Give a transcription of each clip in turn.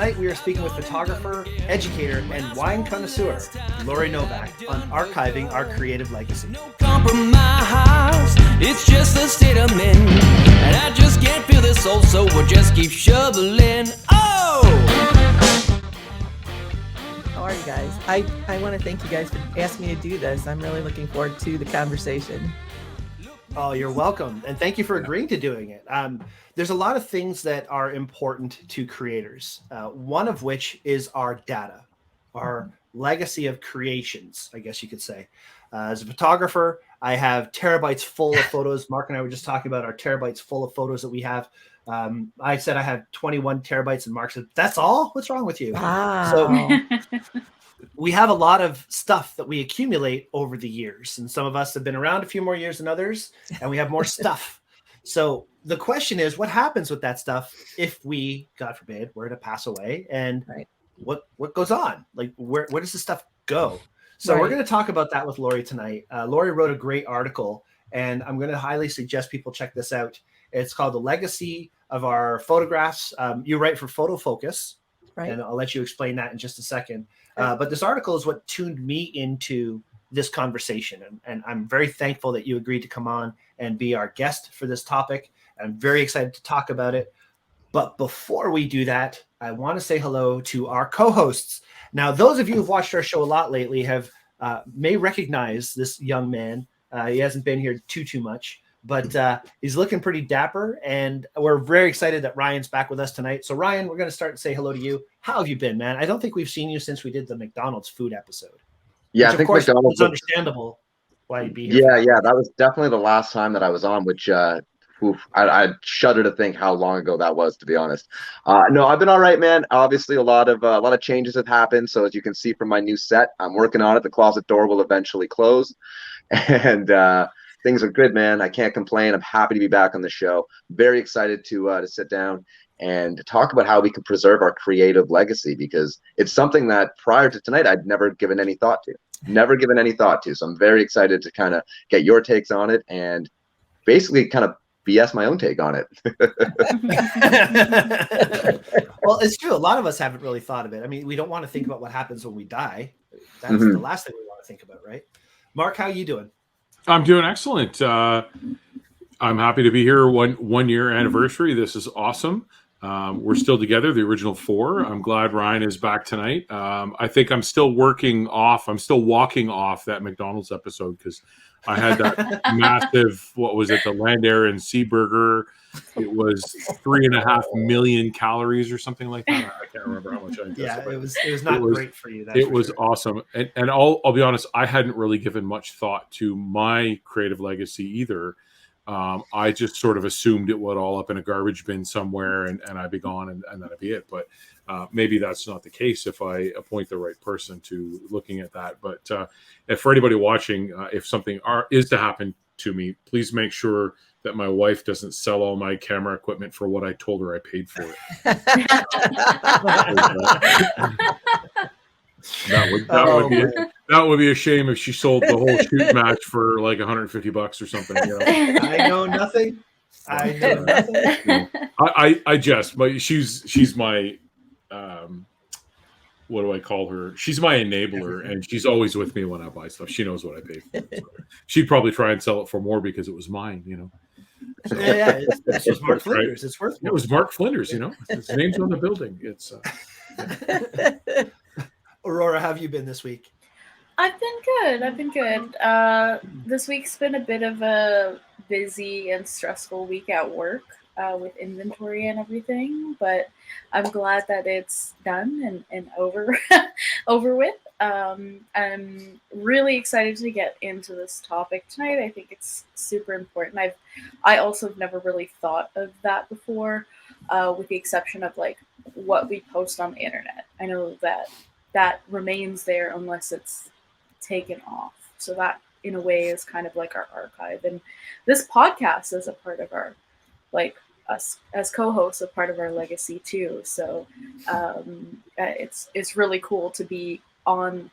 Tonight we are speaking with photographer, educator, and wine connoisseur, Lauri Novak, on archiving our creative legacy. No compromise, it's just a state of men. And I just can't feel this soul, so we'll just keep shoveling. Oh! How are you guys? I want to thank you guys for asking me to do this. I'm really looking forward to the conversation. Oh, you're welcome. And thank you for agreeing to doing it. There's a lot of things that are important to creators, one of which is our data, our legacy of creations, I guess you could say. As a photographer, I have terabytes full of photos. Mark and I were just talking about our terabytes full of photos that we have. I said I have 21 terabytes, and Mark said, "That's all? What's wrong with you?" Wow. So we have a lot of stuff that we accumulate over the years, and some of us have been around a few more years than others, and we have more stuff. So the question is, what happens with that stuff if we, God forbid, were to pass away, and what goes on? Like, where does this stuff go? So we're going to talk about that with Lauri tonight. Lauri wrote a great article, and I'm going to highly suggest people check this out. It's called The Legacy of Our Photographs. You write for Photofocus, and I'll let you explain that in just a second. But this article is what tuned me into this conversation. And I'm very thankful that you agreed to come on and be our guest for this topic. I'm very excited to talk about it. But before we do that, I want to say hello to our co-hosts. Now, those of you who've watched our show a lot lately may recognize this young man. He hasn't been here too much, but he's looking pretty dapper. And we're very excited that Ryan's back with us tonight. So Ryan, we're going to start to say hello to you. How have you been, man? I don't think we've seen you since we did the McDonald's food episode. Yeah, which, I think of course, McDonald's it's understandable why you'd be here. Yeah, that was definitely the last time that I was on, which I shudder to think how long ago that was, to be honest. No, I've been all right, man. Obviously, a lot of changes have happened. So as you can see from my new set, I'm working on it. The closet door will eventually close, and things are good, man. I can't complain. I'm happy to be back on the show. Very excited to sit down and talk about how we can preserve our creative legacy, because it's something that prior to tonight I'd never given any thought to. So I'm very excited to kind of get your takes on it and basically kind of BS my own take on it. Well, it's true. A lot of us haven't really thought of it. I mean, we don't want to think about what happens when we die. That's the last thing we want to think about, right? Mark, how are you doing? I'm doing excellent. I'm happy to be here. One year anniversary. This is awesome. We're still together, the original four. I'm glad Ryan is back tonight. I think I'm still walking off that McDonald's episode, because I had that massive, what was it, the Land, Air, and Sea Burger. It was 3.5 million calories or something like that. I can't remember how much I ingested. Yeah, it was not great for you. It was awesome. And I'll be honest, I hadn't really given much thought to my creative legacy either. I just sort of assumed it would all up in a garbage bin somewhere and I'd be gone and that'd be it. But maybe that's not the case if I appoint the right person to looking at that. But if for anybody watching, if something is to happen to me, please make sure that my wife doesn't sell all my camera equipment for what I told her I paid for it. That would be a shame if she sold the whole shoot match for like $150 or something. You know? I know nothing. I jest, but she's my what do I call her? She's my enabler, and she's always with me when I buy stuff. She knows what I paid for. So she'd probably try and sell it for more because it was mine, you know. So, this was Mark Flinders. It's worth more. It was Mark Flinders, you know. His name's on the building. It's Aurora, how have you been this week? I've been good. This week's been a bit of a busy and stressful week at work with inventory and everything, but I'm glad that it's done and over with. I'm really excited to get into this topic tonight. I think it's super important. I also have never really thought of that before, with the exception of like what we post on the internet. I know that remains there unless it's taken off. So that in a way is kind of like our archive. And this podcast is a part of our, like us as co-hosts, a part of our legacy too. So it's really cool to be on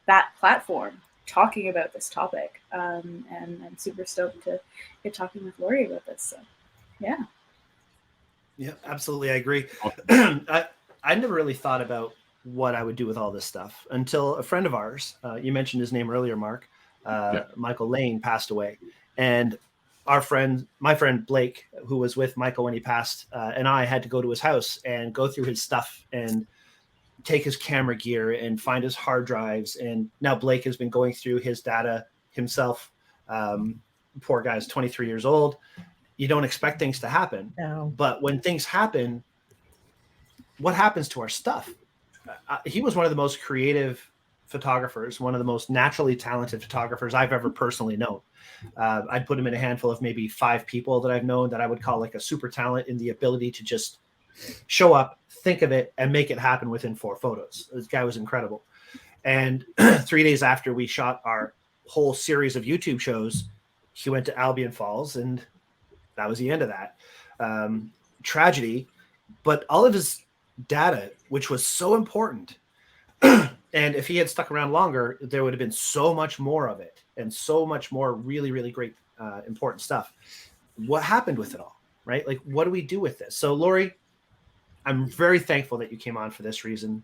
that platform talking about this topic. And I'm super stoked to get talking with Lauri about this. So yeah. Yeah, absolutely. I agree. I never really thought about what I would do with all this stuff until a friend of ours, you mentioned his name earlier, Mark, Michael Lane, passed away. And my friend Blake, who was with Michael when he passed, and I had to go to his house and go through his stuff and take his camera gear and find his hard drives. And now Blake has been going through his data himself. Poor guy's 23 years old. You don't expect things to happen. No. But when things happen, what happens to our stuff? He was one of the most creative photographers, one of the most naturally talented photographers I've ever personally known. I'd put him in a handful of maybe 5 people that I've known that I would call like a super talent in the ability to just show up, think of it, and make it happen within 4 photos. This guy was incredible. And 3 days after we shot our whole series of YouTube shows, he went to Albion Falls, and that was the end of that. Tragedy, but all of his data, which was so important, and if he had stuck around longer, there would have been so much more of it and so much more really, really great, important stuff. What happened with it all, right? Like, what do we do with this? So, Lauri, I'm very thankful that you came on for this reason.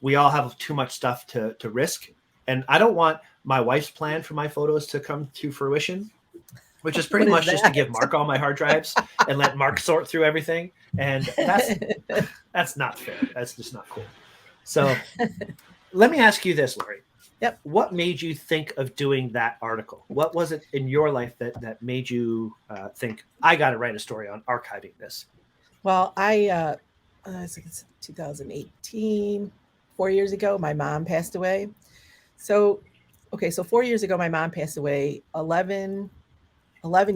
We all have too much stuff to risk. And I don't want my wife's plan for my photos to come to fruition, which is pretty much just to give Mark all my hard drives and let Mark sort through everything. And that's not fair. That's just not cool. So let me ask you this, Lauri. Yep. What made you think of doing that article? What was it in your life that made you think, I got to write a story on archiving this? Well, I think it's 2018, 4 years ago, my mom passed away. So 4 years ago, my mom passed away. 11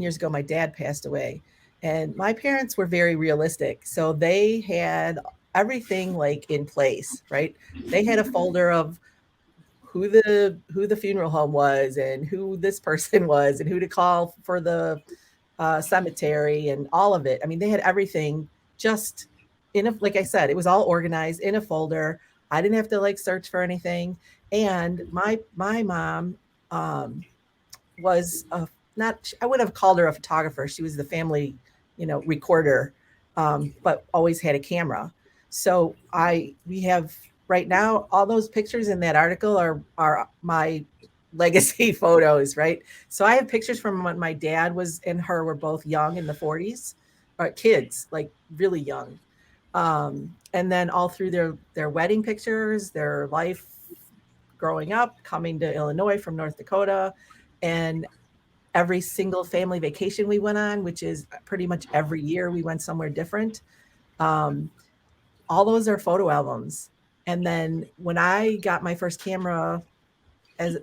years ago, my dad passed away. And my parents were very realistic. So they had everything like in place, right? They had a folder of who the funeral home was and who this person was and who to call for the cemetery and all of it. I mean, they had everything just like I said, it was all organized in a folder. I didn't have to like search for anything. And my mom was I would have called her a photographer. She was the family, recorder, but always had a camera. So we have right now, all those pictures in that article are my legacy photos, right? So I have pictures from when my dad and her were both young in the 40s, or kids, like really young. And then all through their wedding pictures, their life growing up, coming to Illinois from North Dakota, and every single family vacation we went on, which is pretty much every year we went somewhere different. All those are photo albums. And then when I got my first camera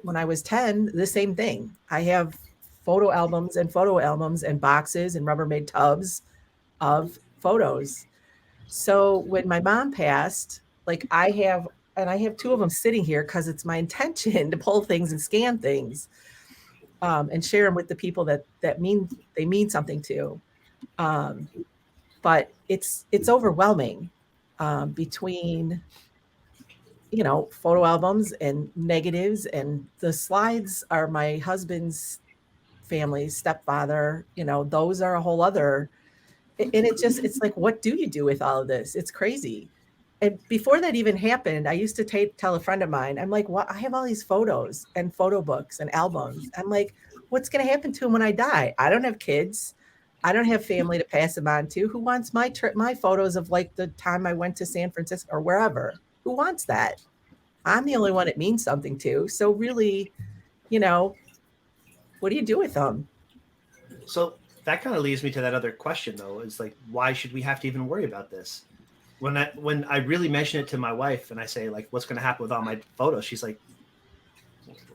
when I was 10, the same thing. I have photo albums and boxes and Rubbermaid tubs of photos. So when my mom passed, like I have 2 of them sitting here because it's my intention to pull things and scan things and share them with the people that mean something to. But it's overwhelming between, photo albums and negatives, and the slides are my husband's family's stepfather, those are a whole other, and it's like, what do you do with all of this? It's crazy. And before that even happened, I used to tell a friend of mine, I'm like, I have all these photos and photo books and albums. I'm like, what's going to happen to them when I die? I don't have kids. I don't have family to pass them on to. Who wants my photos of like the time I went to San Francisco or wherever? Who wants that? I'm the only one it means something to. So really, what do you do with them? So that kind of leads me to that other question, though, is like, why should we have to even worry about this? When I really mention it to my wife and I say, like, what's going to happen with all my photos, she's like,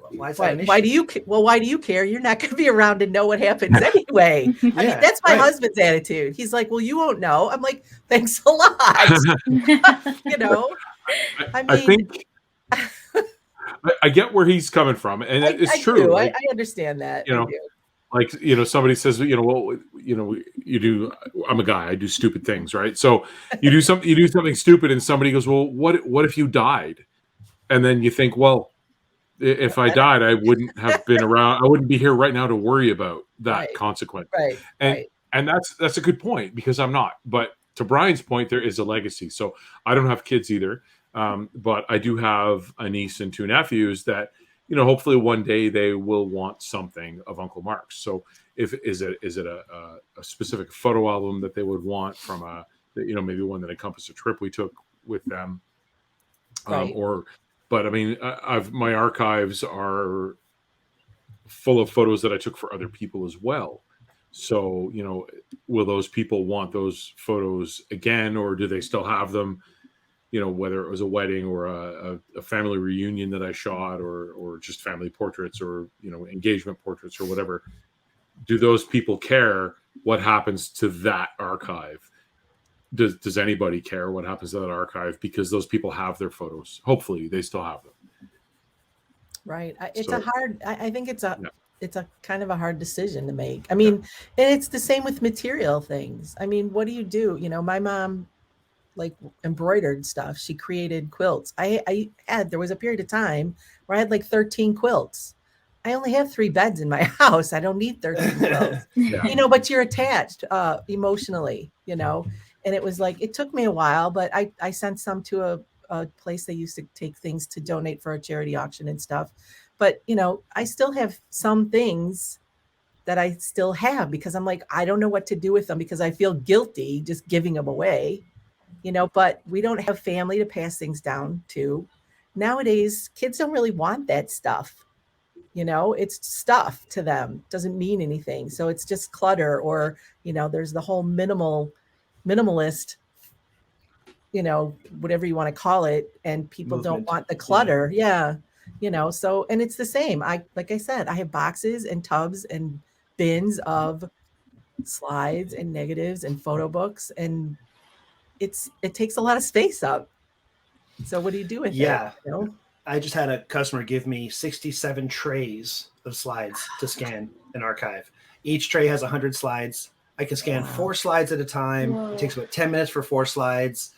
why is that an issue? Why do you care? You're not going to be around to know what happens anyway. I mean, that's my husband's attitude. He's like, well, you won't know. I'm like, thanks a lot. I think I get where he's coming from, and it's true. I understand that. Like, somebody says, well, you do, I'm a guy, I do stupid things, right? So you do something stupid and somebody goes, well, what if you died? And then you think, well, if I died, I wouldn't have been around. I wouldn't be here right now to worry about that consequence. Right. And that's a good point, because I'm not, but to Brian's point, there is a legacy. So I don't have kids either, but I do have a niece and 2 nephews that, you know, hopefully one day they will want something of Uncle Mark's. So is it a specific photo album that they would want from a, you know, maybe one that encompassed a trip we took with them, Right. but I mean, my archives are full of photos that I took for other people as well. So, you know, will those people want those photos again, or do they still have them? You know, whether it was a wedding or a family reunion that I shot, or just family portraits, or, you know, engagement portraits or whatever. Do those people care what happens to that archive? Does anybody care what happens to that archive? Because those people have their photos. Hopefully they still have them. Right. I think it's a kind of a hard decision to make. I mean, and it's the same with material things. I mean, what do? You know, my mom like embroidered stuff. She created quilts. There was a period of time where I had like 13 quilts. I only have 3 beds in my house. I don't need 13 quilts. You know, but you're attached emotionally, you know. And it was like, it took me a while, but I sent some to a place they used to take things to donate for a charity auction and stuff. But, you know, I still have some things that I still have because I'm like, I don't know what to do with them because I feel guilty just giving them away, you know, but we don't have family to pass things down to. Nowadays, kids don't really want that stuff. You know, it's stuff to them, doesn't mean anything. So it's just clutter, or, you know, there's the whole minimalist, you know, whatever you want to call it. And people don't want the clutter. Yeah. You know, so, and it's the same. Like I said, I have boxes and tubs and bins of slides and negatives and photo books, and it takes a lot of space up. So what do you do with it? Yeah. You know? I just had a customer give me 67 trays of slides to scan and archive. Each tray has 100 slides. I can scan 4 slides at a time. Whoa. It takes about 10 minutes for 4 slides.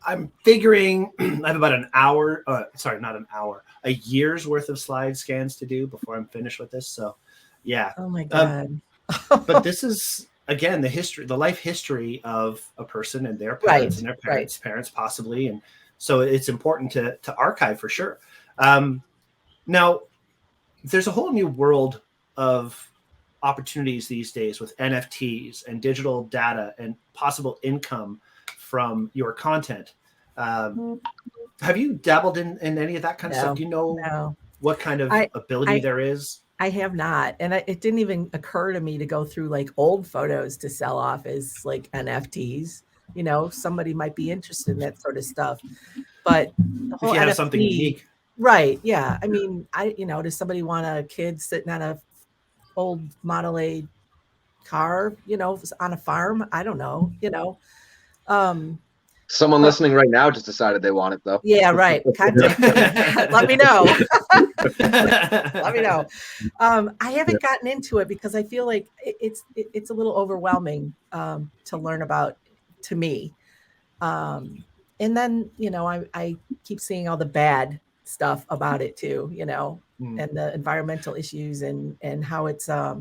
I'm figuring I have about an hour, not an hour, a year's worth of slide scans to do before I'm finished with this. So, yeah. Oh my God. But this is, again, the life history of a person and their parents and their parents' parents possibly. And so it's important to archive for sure. Now, there's a whole new world of opportunities these days with NFTs and digital data and possible income from your content. Have you dabbled in any of that kind of stuff? Do you know what kind of ability there is? I have not. And it didn't even occur to me to go through like old photos to sell off as like NFTs. You know, somebody might be interested in that sort of stuff. But the whole if you have NFT, something unique. Right. Yeah. I mean, does somebody want a kid sitting on a old Model A car, you know, on a farm? I don't know, you know. Someone listening right now just decided they want it, though. Yeah, right. Contact me. Let me know. Let me know. I haven't gotten into it because I feel like it's a little overwhelming to learn about, to me. And then, you know, I keep seeing all the bad stuff about it too, you know, and the environmental issues and how it's I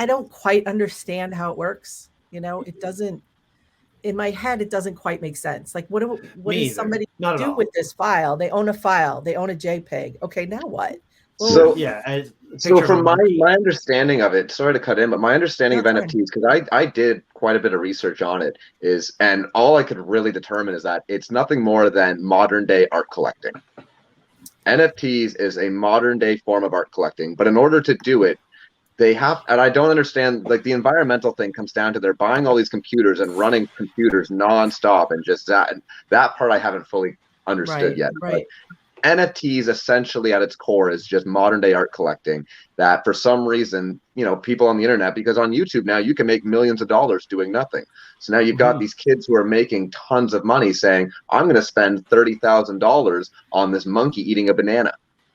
don't quite understand how it works. You know, it doesn't. In my head, it doesn't quite make sense. Like, what does somebody do with this file? They own a file. They own a JPEG. Okay, now what? Well, so from my understanding of it, sorry to cut in, but my understanding of NFTs, because I did quite a bit of research on it, and all I could really determine is that it's nothing more than modern day art collecting. NFTs is a modern day form of art collecting, but in order to do it, they have, and I don't understand, like the environmental thing comes down to they're buying all these computers and running computers nonstop, and just that part I haven't fully understood yet. Right. But NFTs essentially at its core is just modern day art collecting that for some reason, you know, people on the internet, because on YouTube now you can make millions of dollars doing nothing. So now you've got these kids who are making tons of money saying, I'm going to spend $30,000 on this monkey eating a banana.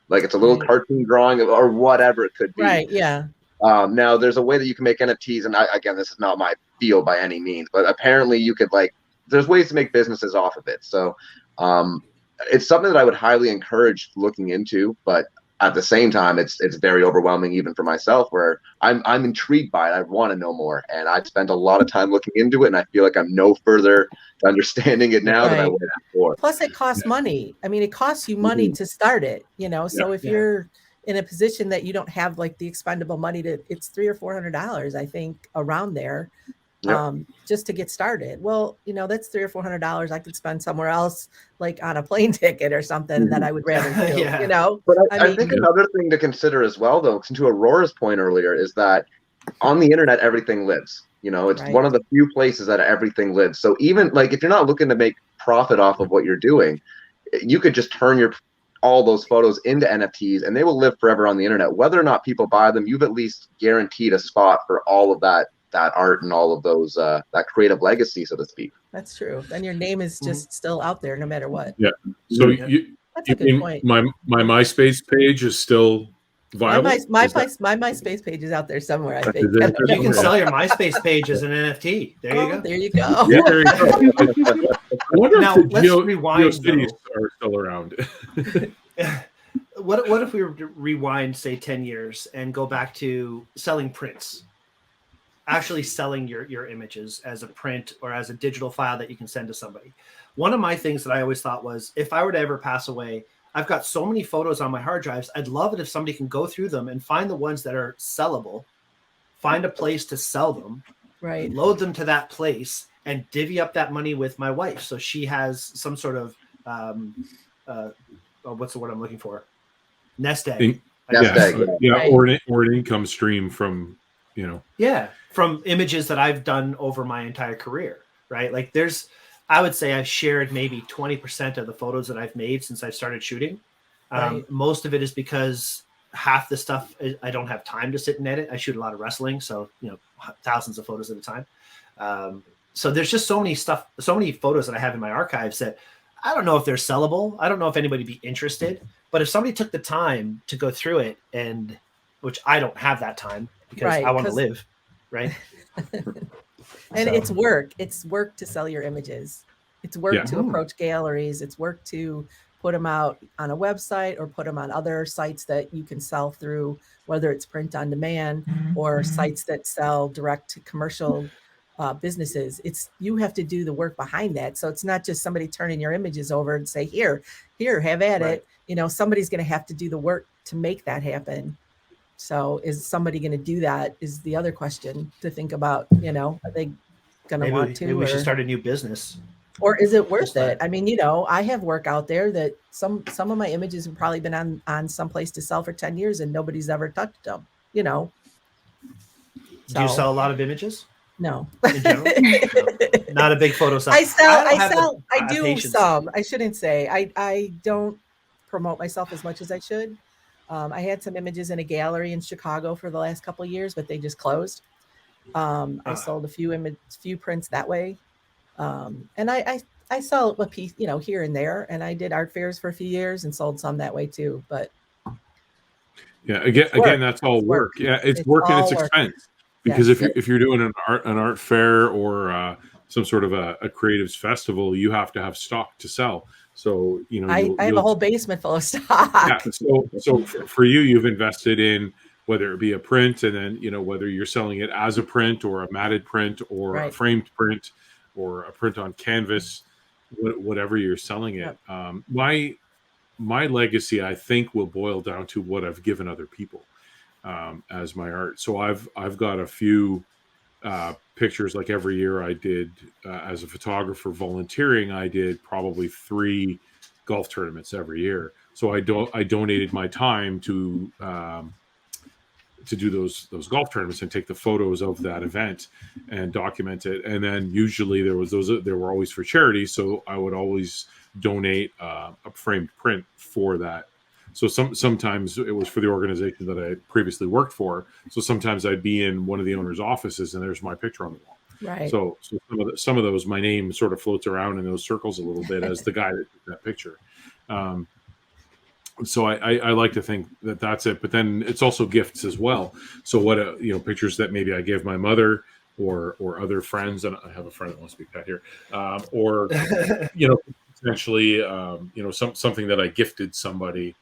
Like it's a little cartoon drawing or whatever it could be. Right. Yeah. Now there's a way that you can make NFTs, and again, this is not my field by any means, but apparently you could there's ways to make businesses off of it. So it's something that I would highly encourage looking into, but at the same time, it's very overwhelming even for myself, where I'm intrigued by it. I want to know more, and I've spent a lot of time looking into it, and I feel like I'm no further to understanding it now than I was before. Plus, it costs money. I mean, it costs you money to start it, you know. So if you're in a position that you don't have like the expendable money to, it's $300 or $400, I think, around there, just to get started. Well, you know, that's $300 or $400 I could spend somewhere else, like on a plane ticket or something that I would rather do, you know. But I think another thing to consider as well, though, to Aurora's point earlier, is that on the internet, everything lives. You know, it's one of the few places that everything lives. So even like if you're not looking to make profit off of what you're doing, you could just turn all those photos into NFTs, and they will live forever on the internet. Whether or not people buy them, you've at least guaranteed a spot for all of that art and all of those that creative legacy, so to speak. That's true. Then your name is just still out there no matter what. Yeah. So that's a good point. My MySpace page is still viable. My MySpace page is out there somewhere, I think. You can sell your MySpace page as an NFT. There you go. There you go. Yeah, there you go. I wonder now, if the let's rewind, GeoCities are still around. What if we were to rewind, say, 10 years and go back to selling prints? Actually selling your images as a print or as a digital file that you can send to somebody. One of my things that I always thought was, if I were to ever pass away, I've got so many photos on my hard drives. I'd love it if somebody can go through them and find the ones that are sellable, find a place to sell them, load them to that place, and divvy up that money with my wife. So she has some sort of, what's the word I'm looking for? Nest egg. Or an income stream from, you know. Yeah, from images that I've done over my entire career, right? Like I would say I've shared maybe 20% of the photos that I've made since I started shooting. Most of it is because half the stuff I don't have time to sit and edit. I shoot a lot of wrestling, so, you know, thousands of photos at a time. So there's just so many photos that I have in my archives that I don't know if they're sellable. I don't know if anybody would be interested, but if somebody took the time to go through it, and which I don't have that time because I want to live, right? And it's work. It's work to sell your images. It's work to approach galleries. It's work to put them out on a website or put them on other sites that you can sell through, whether it's print on demand or sites that sell direct to commercial businesses. You have to do the work behind that. So it's not just somebody turning your images over and say, here, have at it. You know, somebody's going to have to do the work to make that happen. So is somebody going to do that is the other question to think about. You know, are they going to want to? Maybe we should start a new business. Or is it worth it? I mean, you know, I have work out there that some of my images have probably been on someplace to sell for 10 years and nobody's ever touched them, you know. Do you sell a lot patience. No. In general? No. Not a big photo seller. I do some. I shouldn't say. I don't promote myself as much as I should. I had some images in a gallery in Chicago for the last couple of years, but they just closed. I sold a few prints that way. And I sell a piece, you know, here and there, and I did art fairs for a few years and sold some that way too. But again, that's all work. Yeah, it's work and it's expense. Because if you're doing an art fair or some sort of a creatives festival, you have to have stock to sell. So, you know, I have a whole basement full of stock. Yeah, so for you've invested in whether it be a print, and then, you know, whether you're selling it as a print or a matted print or a framed print or a print on canvas, whatever you're selling it. My legacy, I think, will boil down to what I've given other people as my art. So I've got a few pictures. Like every year I did as a photographer volunteering, I did probably 3 golf tournaments every year. So I donated my time to do those golf tournaments and take the photos of that event and document it. And then usually there were always for charity. So I would always donate a framed print for that. So sometimes it was for the organization that I previously worked for. So sometimes I'd be in one of the owner's offices and there's my picture on the wall. Right. So some of those, my name sort of floats around in those circles a little bit as the guy that took that picture. So I like to think that that's it, but then it's also gifts as well. So pictures that maybe I gave my mother or other friends, and I have a friend that wants to be pet here, or potentially something that I gifted somebody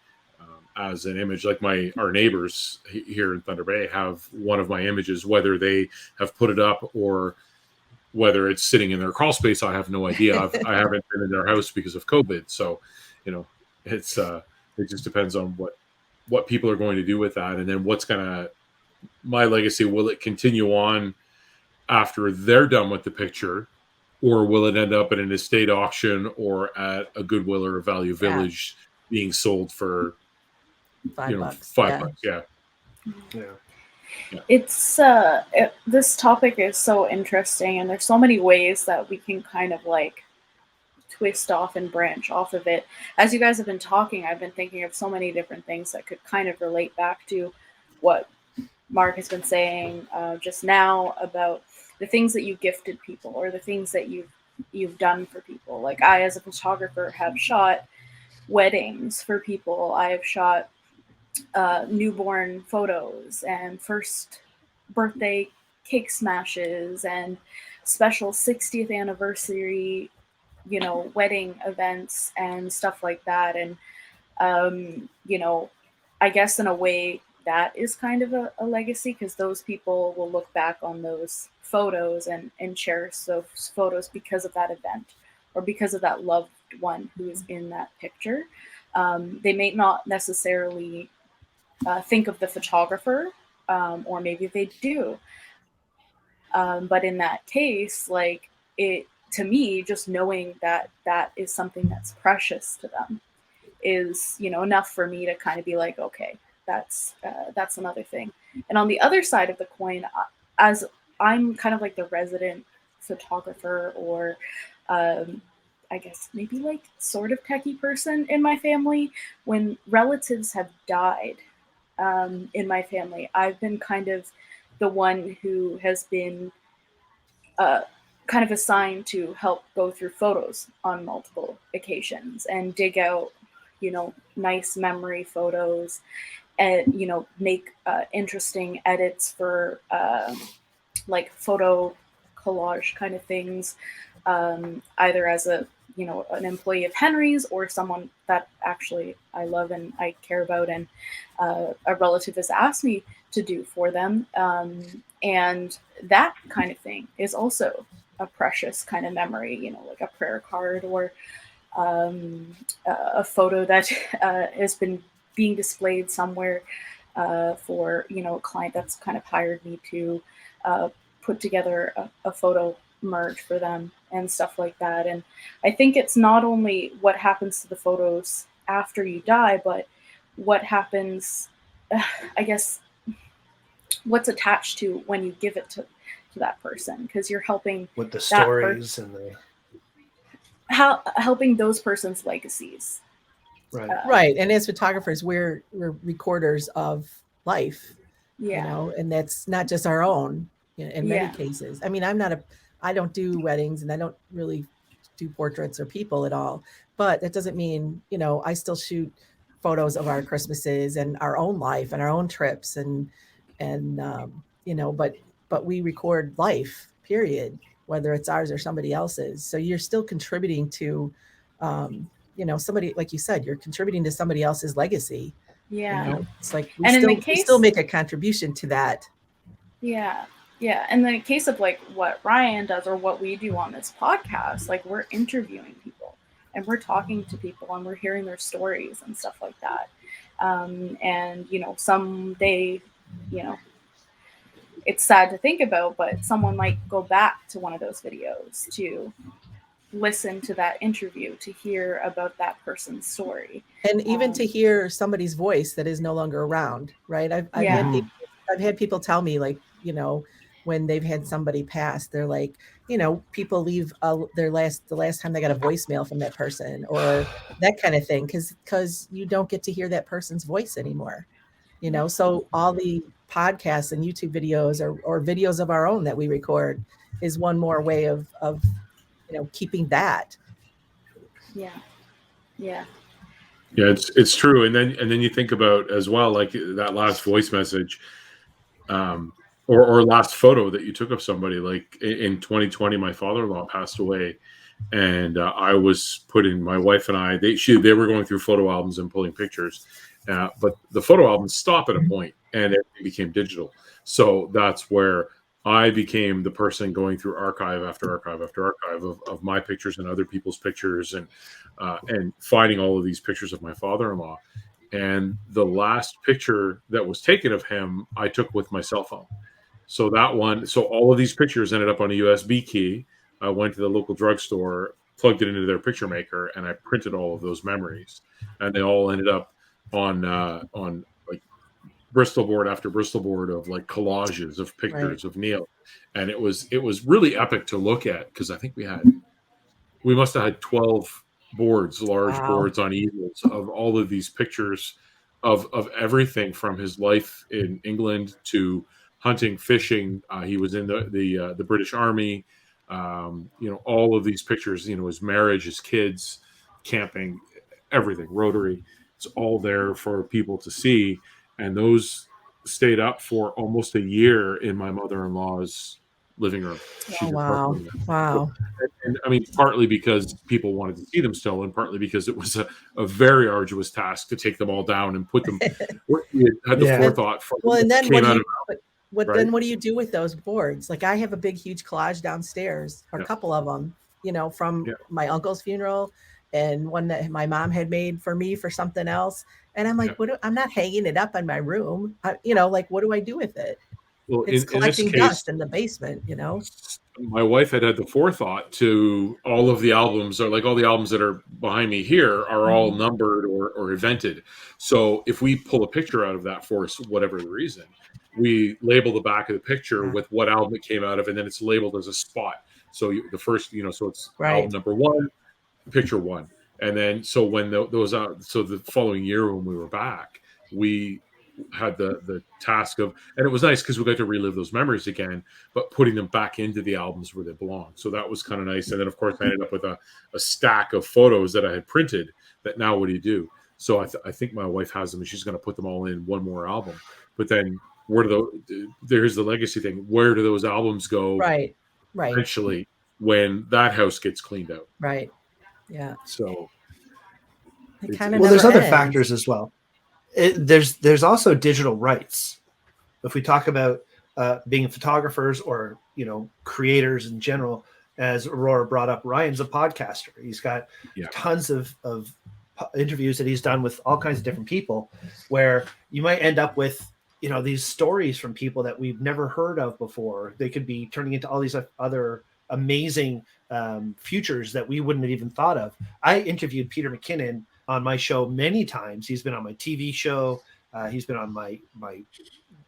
as an image. Like our neighbors here in Thunder Bay have one of my images, whether they have put it up or whether it's sitting in their crawl space, I have no idea. I haven't been in their house because of COVID. So, it's it just depends on what people are going to do with that. And then my legacy, will it continue on after they're done with the picture, or will it end up at an estate auction or at a Goodwill or a Value Village being sold for $5? $5? Yeah. It's this topic is so interesting, and there's so many ways that we can kind of like twist off and branch off of it. As you guys have been talking, I've been thinking of so many different things that could kind of relate back to what Mark has been saying just now about the things that you gifted people or the things that you've done for people. Like I, as a photographer, have shot weddings for people. I have shot newborn photos and first birthday cake smashes and special 60th anniversary, wedding events and stuff like that. And, I guess in a way that is kind of a legacy, because those people will look back on those photos and cherish those photos because of that event or because of that loved one who is in that picture. They may not necessarily think of the photographer, or maybe they do. But in that case, like to me, just knowing that that is something that's precious to them is, enough for me to kind of be like, okay, that's another thing. And on the other side of the coin, as I'm kind of like the resident photographer, or I guess maybe like sort of techie person in my family, when relatives have died in my family, I've been kind of the one who has been kind of assigned to help go through photos on multiple occasions and dig out, nice memory photos and, make interesting edits for like photo collage kind of things, either as an employee of Henry's or someone that actually I love and I care about, and a relative has asked me to do for them. And that kind of thing is also a precious kind of memory, like a prayer card or a photo that has been being displayed somewhere for, a client that's kind of hired me to put together a photo merge for them and stuff like that. And I think it's not only what happens to the photos after you die, but what happens, I guess, what's attached to when you give it to that person, because you're helping with the stories and helping those person's legacies. Right. Right. And as photographers, we're recorders of life, Yeah. and that's not just our own in many cases. I mean, I don't do weddings and I don't really do portraits or people at all, but that doesn't mean, I still shoot photos of our Christmases and our own life and our own trips and but we record life, period, whether it's ours or somebody else's. So you're still contributing to, somebody, like you said, you're contributing to somebody else's legacy. Yeah. It's like we still make a contribution to that. Yeah. Yeah. And in the case of like what Ryan does or what we do on this podcast, like we're interviewing people and we're talking to people and we're hearing their stories and stuff like that. And, someday, it's sad to think about, but someone might go back to one of those videos to listen to that interview, to hear about that person's story. And even to hear somebody's voice that is no longer around, right? I've had people tell me, like, when they've had somebody pass, they're like, people leave the last time they got a voicemail from that person or that kind of thing, because you don't get to hear that person's voice anymore. So all the podcasts and YouTube videos or videos of our own that we record is one more way of keeping that. Yeah. It's true. And then you think about as well, like that last voice message, or last photo that you took of somebody. Like in 2020, my father-in-law passed away, and I was putting my wife and I. They were going through photo albums and pulling pictures, But the photo albums stop at a point, and it became digital. So that's where I became the person going through archive after archive after archive of my pictures and other people's pictures, and finding all of these pictures of my father-in-law. And the last picture that was taken of him, I took with my cell phone. So all of these pictures ended up on a USB key. I went to the local drugstore, plugged it into their picture maker, and I printed all of those memories. And they all ended up on like Bristol board after Bristol board of like collages of pictures of Neil. And it was really epic to look at, because I think we must have had 12 boards, large boards on easels of all of these pictures of everything from his life in England to hunting, fishing. He was in the British Army. All of these pictures, his marriage, his kids, camping, everything, Rotary. It's all there for people to see. And those stayed up for almost a year in my mother-in-law's living room. Wow. And I mean, partly because people wanted to see them still, and partly because it was a very arduous task to take them all down and put them. We had the forethought. Well, and then what do you do with those boards? Like, I have a big, huge collage downstairs, or a couple of them, from my uncle's funeral, and one that my mom had made for me for something else. And I'm like, I'm not hanging it up in my room. What do I do with it? Well, it's collecting dust in the basement, My wife had the forethought to all of the albums, or like all the albums that are behind me here are all numbered or evented. So if we pull a picture out of that for whatever the reason, we label the back of the picture with what album it came out of, and then it's labeled as a spot. So the first, so it's album number 1, picture 1. And then, so when those out, so the following year when we were back, we had the task of, and it was nice because we got to relive those memories again, but putting them back into the albums where they belong. So that was kind of nice. And then, of course, I ended up with a stack of photos that I had printed that now what do you do? So I think my wife has them, and she's going to put them all in one more album. But then there's the legacy thing. Where do those albums go? Right. Eventually, when that house gets cleaned out. Right. Yeah. So there's other factors as well. There's also digital rights. If we talk about being photographers or creators in general, as Aurora brought up, Ryan's a podcaster. He's got tons of interviews that he's done with all kinds of different people, where you might end up with these stories from people that we've never heard of before. They could be turning into all these other amazing futures that we wouldn't have even thought of. I interviewed Peter McKinnon on my show many times. He's been on my TV show. He's been on my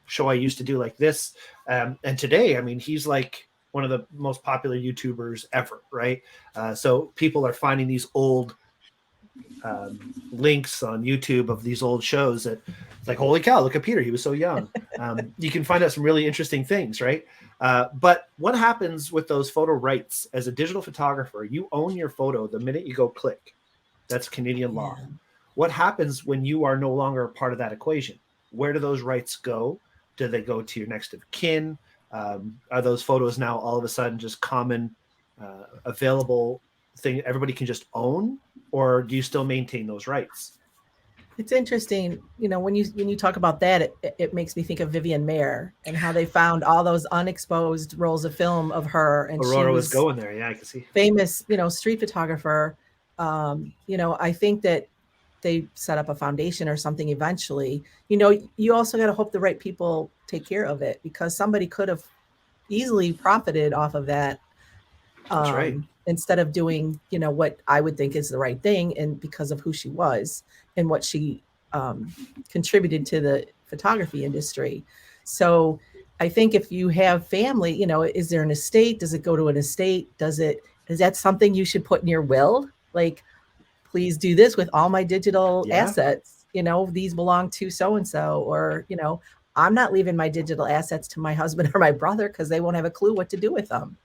show I used to do like this. And today, I mean, he's like one of the most popular YouTubers ever, right? So people are finding these old links on YouTube of these old shows that it's like, holy cow, look at Peter. He was so young. You can find out some really interesting things, right? But what happens with those photo rights as a digital photographer? You own your photo the minute you go click. That's Canadian law. Yeah. What happens when you are no longer a part of that equation? Where do those rights go? Do they go to your next of kin? Are those photos now all of a sudden just common, available thing everybody can just own? Or do you still maintain those rights? It's interesting, when you talk about that, it makes me think of Vivian Mayer and how they found all those unexposed rolls of film of her. And Aurora was going there. Yeah, I can see. Famous, street photographer. I think that they set up a foundation or something eventually. You also got to hope the right people take care of it, because somebody could have easily profited off of that. That's right. Instead of doing, what I would think is the right thing, and because of who she was and what she contributed to the photography industry. So I think if you have family, is there an estate? Does it go to an estate? Is that something you should put in your will? Like, please do this with all my digital assets. These belong to so-and-so, or, I'm not leaving my digital assets to my husband or my brother because they won't have a clue what to do with them.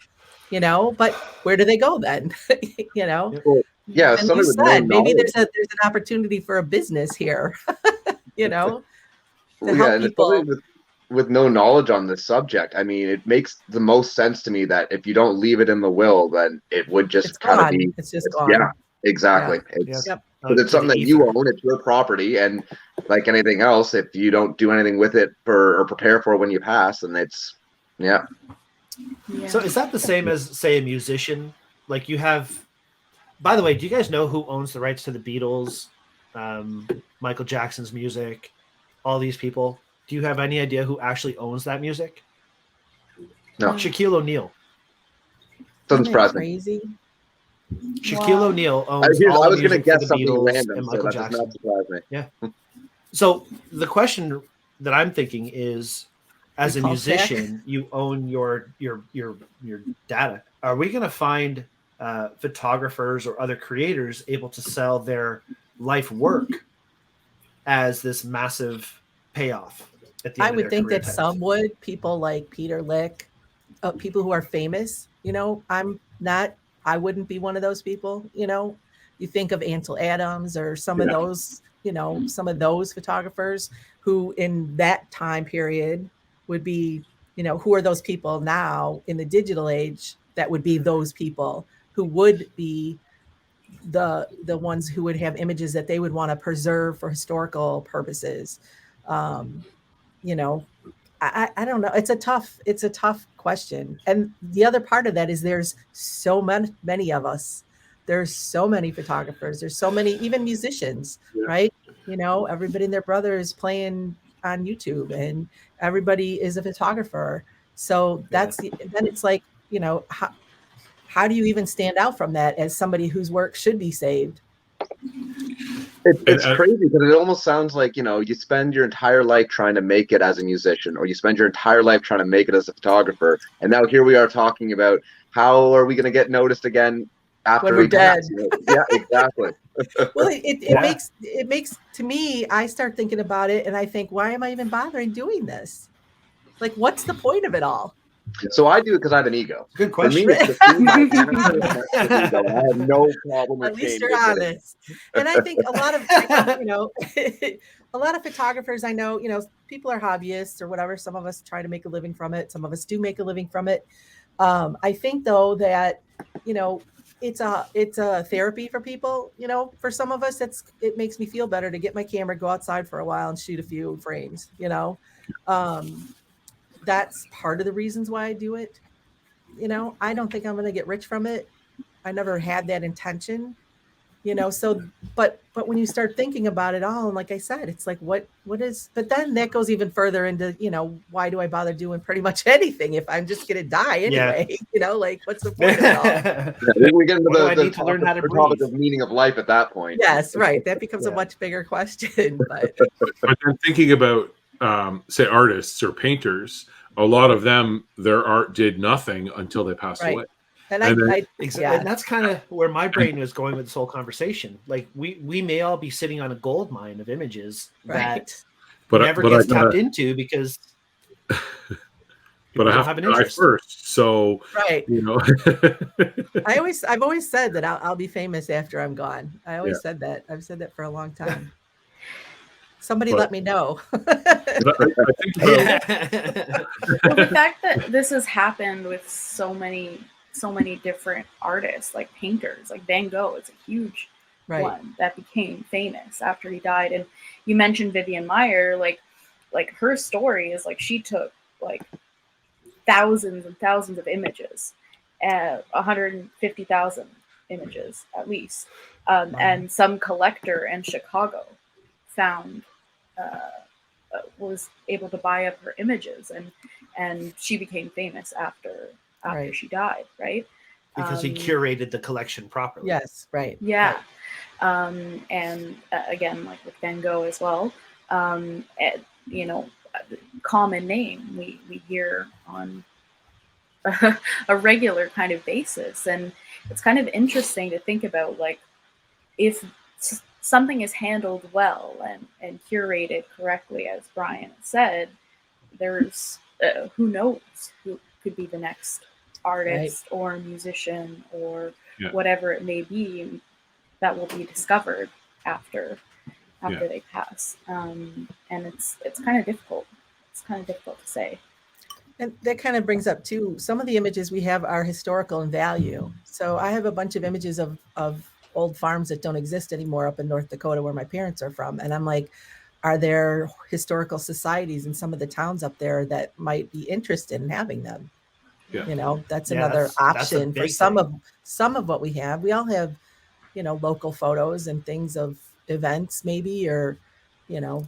But where do they go then? Yeah. And you said, maybe there's an opportunity for a business here, to help people. With no knowledge on this subject, I mean, it makes the most sense to me that if you don't leave it in the will, then it would just kind of be. It's just gone. Yeah, exactly. Yeah. Because it's something that you own, it's your property, and like anything else, if you don't do anything with it or prepare for it when you pass, then it's Yeah. So is that the same as, say, a musician? Like you have, by the way, do you guys know who owns the rights to the Beatles, Michael Jackson's music, all these people? Do you have any idea who actually owns that music? No. Shaquille O'Neal. Doesn't Isn't that surprise me. crazy? Shaquille Wow. O'Neal I owns all the was going to music for guess the something Beatles random, and so Michael that does Jackson. not surprise me. Yeah. So the question that I'm thinking is, as a Call musician, you own your data. Are we going to find photographers or other creators able to sell their life work as this massive payoff at the end I of would their think career that types? some would, people like Peter Lick, people who are famous. I wouldn't be one of those people. You think of Ansel Adams or some of those, some of those photographers who in that time period would be, who are those people now in the digital age that would be those people who would be the ones who would have images that they would want to preserve for historical purposes. I don't know. It's a tough question. And the other part of that is there's so many of us. There's so many photographers. There's so many, even musicians, right? Everybody and their brother is playing on YouTube, and everybody is a photographer. So then it's like, how do you even stand out from that as somebody whose work should be saved? It's crazy because it almost sounds like, you spend your entire life trying to make it as a musician, or you spend your entire life trying to make it as a photographer. And now here we are talking about how are we going to get noticed again after When we're dead. Yeah, exactly. Well, it makes, to me, I start thinking about it and I think, why am I even bothering doing this? Like, what's the point of it all? So I do it because I have an ego. Good question. For me, it's just my ego. I have no problem with At least changing you're it. honest. And I think a lot of, a lot of photographers I know, people are hobbyists or whatever. Some of us try to make a living from it. Some of us do make a living from it. I think though that, it's a therapy for people. For some of us, it makes me feel better to get my camera, go outside for a while and shoot a few frames, that's part of the reasons why I do it. I don't think I'm going to get rich from it. I never had that intention, so, but when you start thinking about it all, and like I said, it's like, what is, but then that goes even further into, why do I bother doing pretty much anything if I'm just going to die anyway? Like, what's the point of it all? We get into the topic of meaning of life at that point. Yes, right. That becomes a much bigger question. But then thinking about, say, artists or painters, a lot of them, their art did nothing until they passed away. And exactly. And that's kind of where my brain was going with this whole conversation. Like we may all be sitting on a gold mine of images that never gets tapped into because but I have to die first. So right. I've always said that I'll be famous after I'm gone. I always said that. I've said that for a long time. Somebody let me know. Well, the fact that this has happened with so many different artists, like painters, like Van Gogh is a huge one that became famous after he died. And you mentioned Vivian Mayer, like her story is like she took like thousands and thousands of images, 150,000 images at least, and some collector in Chicago found was able to buy up her images, and she became famous after she died, right? Because he curated the collection properly. Yes, right. Yeah. And again, like with Van Gogh as well, common name we hear on a regular kind of basis. And it's kind of interesting to think about, like, if something is handled well and curated correctly, as Brian said, there's who knows who could be the next artist or musician or whatever it may be that will be discovered after they pass. And it's kind of difficult. It's kind of difficult to say. And that kind of brings up too, some of the images we have are historical in value. So I have a bunch of images of old farms that don't exist anymore up in North Dakota where my parents are from. And I'm like, are there historical societies in some of the towns up there that might be interested in having them? Yeah. You know, that's Yeah, another that's a option for big some thing. of what we have. We all have, you know, local photos and things of events maybe, or, you know,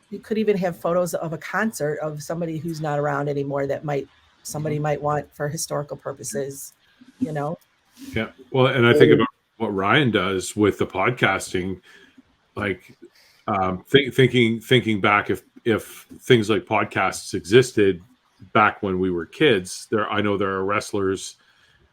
you could even have photos of a concert of somebody who's not around anymore that somebody might want for historical purposes, you know? Yeah. Well, and I think about what Ryan does with the podcasting, like thinking back, if things like podcasts existed back when we were kids, I know there are wrestlers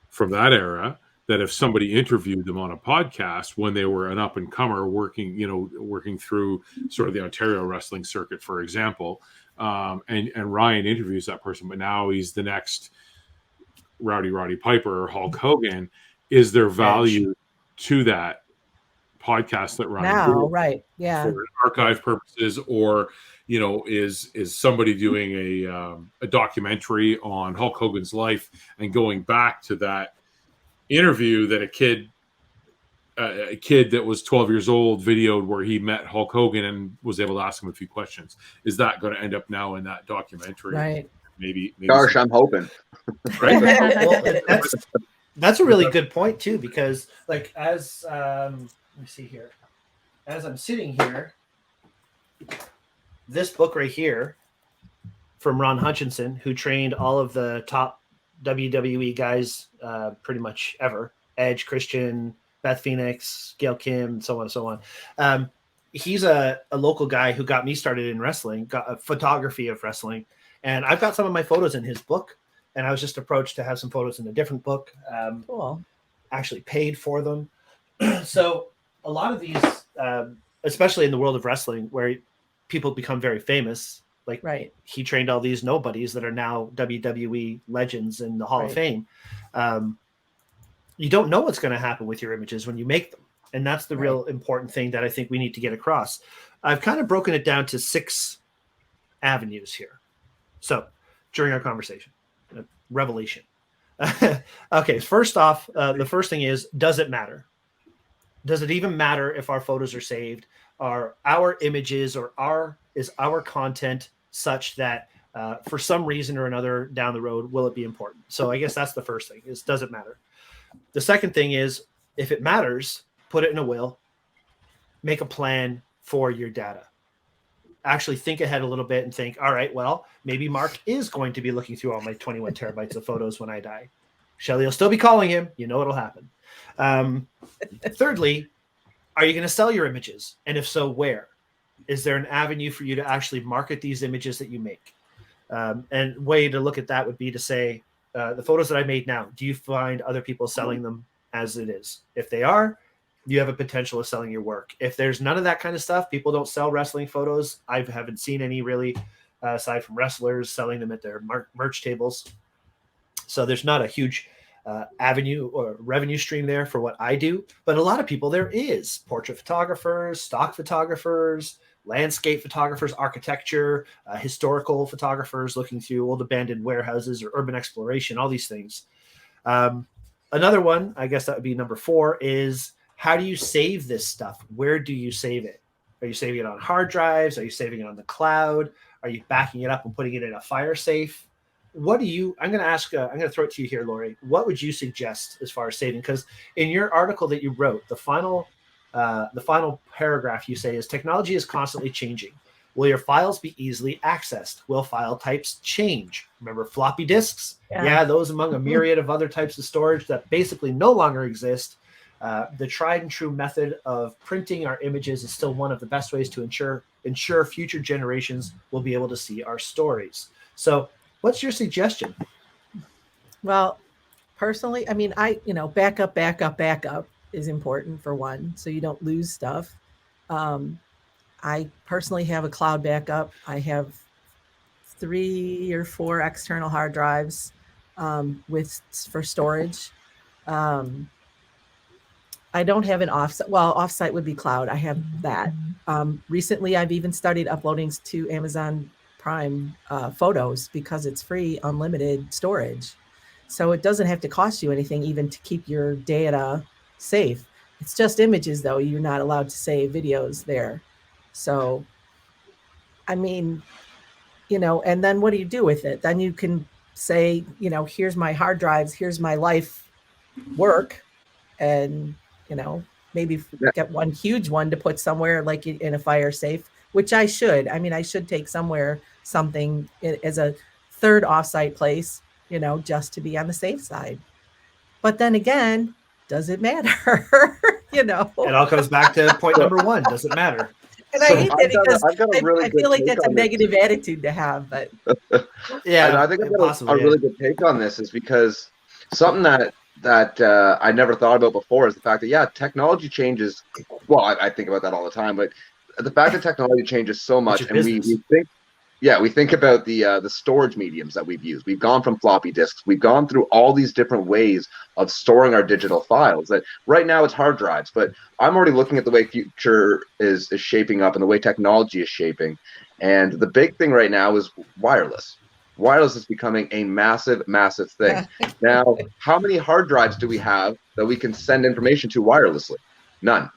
from that era that if somebody interviewed them on a podcast when they were an up and comer working through sort of the Ontario wrestling circuit, for example, and Ryan interviews that person, but now he's the next Roddy Piper or Hulk Hogan, is there value to that podcast that Ryan Now, did right. Yeah. for archive purposes, or is somebody doing a documentary on Hulk Hogan's life and going back to that interview that a kid that was 12 years old videoed where he met Hulk Hogan and was able to ask him a few questions? Is that going to end up now in that documentary? Right. Maybe Gosh, I'm hoping. right? Well, that's a really good point too, because like as let me see here, as I'm sitting here, this book right here from Ron Hutchinson, who trained all of the top WWE guys pretty much ever, Edge, Christian, Beth Phoenix, Gail Kim, so on and so on. He's a local guy who got me started in wrestling, got a photography of wrestling. And I've got some of my photos in his book, and I was just approached to have some photos in a different book. Cool. Actually paid for them. So a lot of these, especially in the world of wrestling, where people become very famous, like Right. he trained all these nobodies that are now WWE legends in the Hall of Fame. You don't know what's going to happen with your images when you make them. And that's the real important thing that I think we need to get across. I've kind of broken it down to 6 avenues here. So during our conversation, revelation. Okay, first off, the first thing is, does it matter? Does it even matter if our photos are saved? Are our images or is our content such that for some reason or another down the road, will it be important? So I guess that's the first thing, is does it matter? The second thing is, if it matters, put it in a will, make a plan for your data. Actually think ahead a little bit and think, all right, well, maybe Mark is going to be looking through all my 21 terabytes of photos when I die. Shelly will still be calling him. You know, it'll happen. Thirdly, are you going to sell your images? And if so, where? Is there an avenue for you to actually market these images that you make? And way to look at that would be to say, the photos that I made now, do you find other people selling them as it is? If they are, you have a potential of selling your work. If there's none of that kind of stuff, people don't sell wrestling photos. I haven't seen any really, aside from wrestlers selling them at their merch tables. So there's not a huge avenue or revenue stream there for what I do. But a lot of people, there is portrait photographers, stock photographers, landscape photographers, architecture, historical photographers looking through old abandoned warehouses or urban exploration, all these things. Another one, I guess that would be number 4, is how do you save this stuff? Where do you save it? Are you saving it on hard drives? Are you saving it on the cloud? Are you backing it up and putting it in a fire safe? What do you, I'm going to ask, I'm going to throw it to you here, Lauri. What would you suggest as far as saving? Because in your article that you wrote, the final paragraph you say is, technology is constantly changing. Will your files be easily accessed? Will file types change? Remember floppy disks? Yeah, those among a myriad of other types of storage that basically no longer exist. The tried and true method of printing our images is still one of the best ways to ensure future generations will be able to see our stories. So what's your suggestion? Well, personally, I mean, backup is important for one, so you don't lose stuff. I personally have a cloud backup. I have 3 or 4 external hard drives for storage. I don't have an offsite. Well, offsite would be cloud. I have that. Recently, I've even studied uploading to Amazon Prime photos because it's free, unlimited storage. So it doesn't have to cost you anything even to keep your data safe. It's just images, though. You're not allowed to save videos there. So, I mean, and then what do you do with it? Then you can say, here's my hard drives, here's my life work, and, maybe Yeah. get one huge one to put somewhere like in a fire safe, which I should. I mean, I should take something as a third offsite place, just to be on the safe side. But then again, does it matter? It all comes back to point number one. Does it matter? And I hate that because I've got a really I good feel like take that's a on this. negative attitude to have. But Yeah, And I think I've got possibly, a really good take on this is because something that I never thought about before is the fact that technology changes. Well, I think about that all the time, but the fact that technology changes so much, your and we think about the storage mediums that we've used. We've gone from floppy disks. We've gone through all these different ways of storing our digital files. That right now it's hard drives, but I'm already looking at the way future is shaping up and the way technology is shaping. And the big thing right now is wireless. Wireless is becoming a massive, massive thing. Now, how many hard drives do we have that we can send information to wirelessly? None.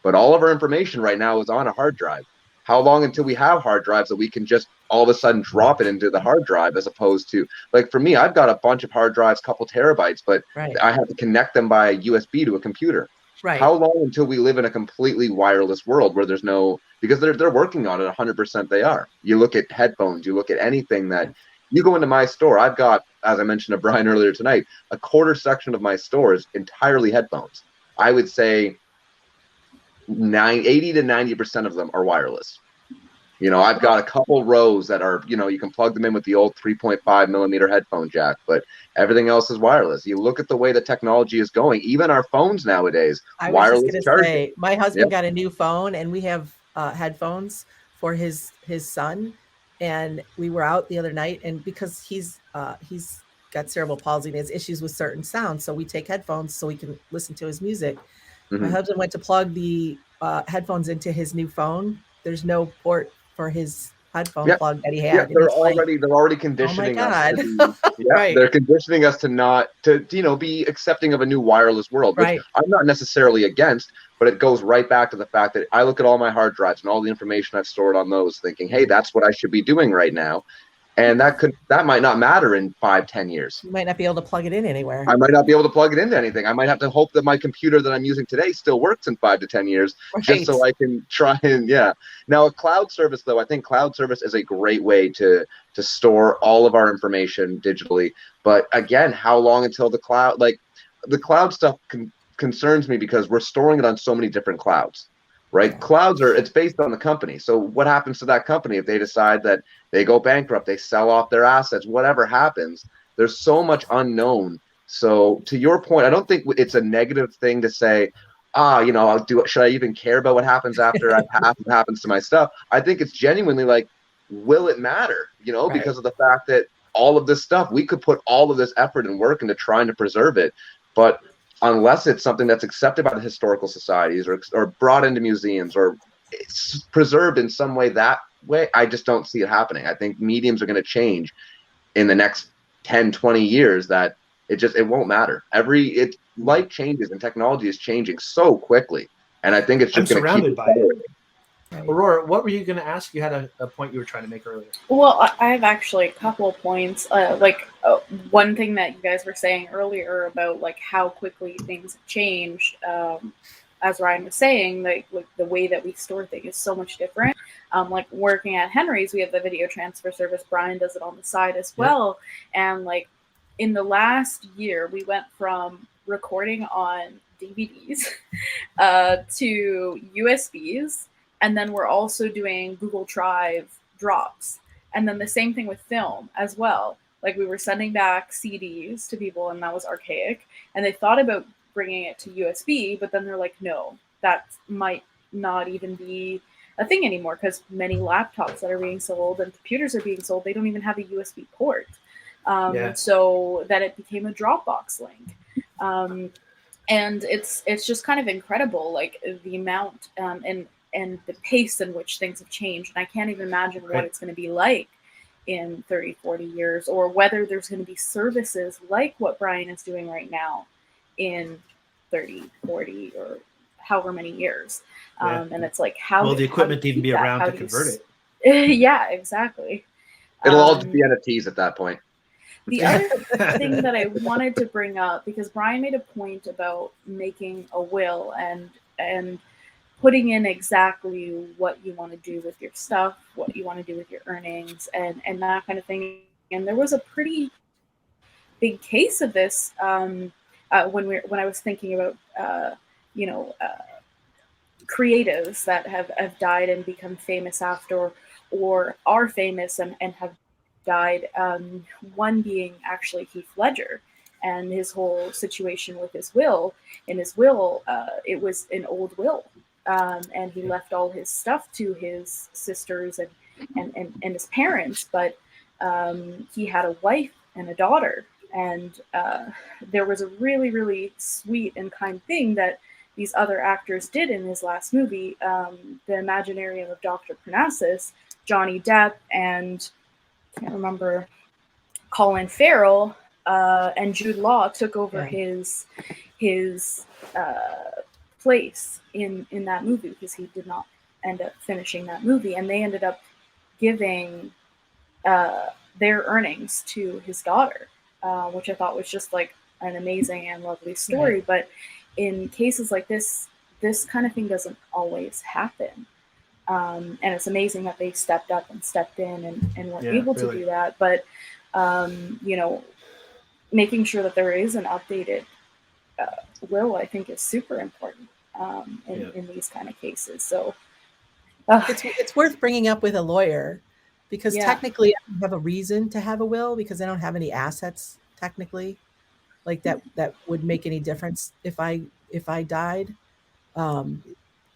But all of our information right now is on a hard drive. How long until we have hard drives that we can just all of a sudden drop it into the hard drive, as opposed to, like, for me, I've got a bunch of hard drives, couple terabytes, but right, I have to connect them by USB to a computer. right. How long until we live in a completely wireless world where there's no, because they're working on it 100%. They are. You look at headphones, you look at anything that you go into my store. I've got, as I mentioned to Brian earlier tonight, a quarter section of my store is entirely headphones. I would say 80 to 90% of them are wireless. I've got a couple rows that are, you can plug them in with the old 3.5 millimeter headphone jack, but everything else is wireless. You look at the way the technology is going, even our phones nowadays, I was wireless just going to charging. say, my husband got a new phone, and we have headphones for his son. And we were out the other night, and because he's got cerebral palsy and has issues with certain sounds, so we take headphones so we can listen to his music. My husband went to plug the headphones into his new phone. There's no port for his headphone plug that he had. They're already conditioning us. Right. They're conditioning us to be accepting of a new wireless world, which right. I'm not necessarily against, but it goes right back to the fact that I look at all my hard drives and all the information I've stored on those, thinking, hey, that's what I should be doing right now. And that might not matter in 5-10 years. You might not be able to plug it in anywhere. I might not be able to plug it into anything. I might have to hope that my computer that I'm using today still works in 5 to 10 years, just so I can try and Now, a cloud service, though, I think cloud service is a great way to store all of our information digitally. But again, how long until the cloud? Like, the cloud stuff concerns me because we're storing it on so many different clouds. Right? Clouds it's based on the company. So what happens to that company if they decide that they go bankrupt, they sell off their assets, whatever happens? There's so much unknown. So to your point, I don't think it's a negative thing to say, should I even care about what happens after I pass and happens to my stuff? I think it's genuinely like, will it matter? Because of the fact that all of this stuff, we could put all of this effort and work into trying to preserve it. But unless it's something that's accepted by the historical societies or brought into museums or it's preserved in some way that way, I just don't see it happening. I think mediums are going to change in the next 10, 20 years that it won't matter. Life changes and technology is changing so quickly. And I think it's just going to keep surrounded by it. Aurora, what were you going to ask? You had a point you were trying to make earlier. Well, I have actually a couple of points. One thing that you guys were saying earlier about like how quickly things have changed. As Ryan was saying, like the way that we store things is so much different. Like working at Henry's, we have the video transfer service. Brian does it on the side as well. And like in the last year, we went from recording on DVDs to USBs. And then we're also doing Google Drive drops. And then the same thing with film as well. Like we were sending back CDs to people, and that was archaic. And they thought about bringing it to USB, but then they're like, no, that might not even be a thing anymore because many laptops that are being sold and computers are being sold, they don't even have a USB port. So then it became a Dropbox link. And it's just kind of incredible, like the amount and the pace in which things have changed. And I can't even imagine what it's going to be like in 30, 40 years, or whether there's going to be services like what Brian is doing right now in 30, 40, or however many years. Yeah. And it's like, how Well, do- the how do equipment you needn't be keep that? around How to do you convert s- it. Yeah, exactly. It'll all just be NFTs at that point. The other thing that I wanted to bring up, because Brian made a point about making a will and putting in exactly what you want to do with your stuff, what you want to do with your earnings, and that kind of thing. And there was a pretty big case of this when I was thinking about creatives that have died and become famous after, or are famous and have died. One being actually Heath Ledger and his whole situation with his will. In his will, it was an old will, and he left all his stuff to his sisters and his parents. But he had a wife and a daughter, and there was a really, really sweet and kind thing that these other actors did in his last movie, The Imaginarium of Dr. Parnassus. Johnny Depp and I can't remember, Colin Farrell and Jude Law took over his place in that movie, because he did not end up finishing that movie, and they ended up giving their earnings to his daughter, which I thought was just like an amazing and lovely story. Right. But in cases like this kind of thing doesn't always happen. And it's amazing that they stepped up and stepped in and were able to do that. But, making sure that there is an updated will, I think, is super important in these kind of cases. So it's worth bringing up with a lawyer, because technically I don't have a reason to have a will, because I don't have any assets technically like that would make any difference if I died.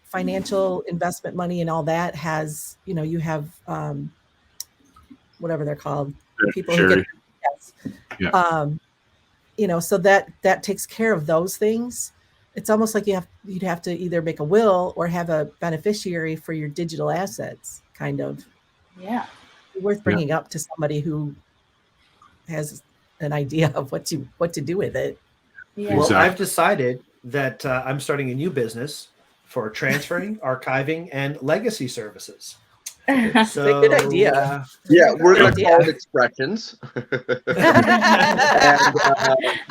Financial investment money and all that has, you have whatever they're called, people who get, so that takes care of those things. It's almost like you'd have to either make a will or have a beneficiary for your digital assets, kind of. Yeah. Worth bringing up to somebody who has an idea of what to do with it. Yeah. Well, I've decided that I'm starting a new business for transferring, archiving, and legacy services. So, it's a good idea. We're going to call it expressions. And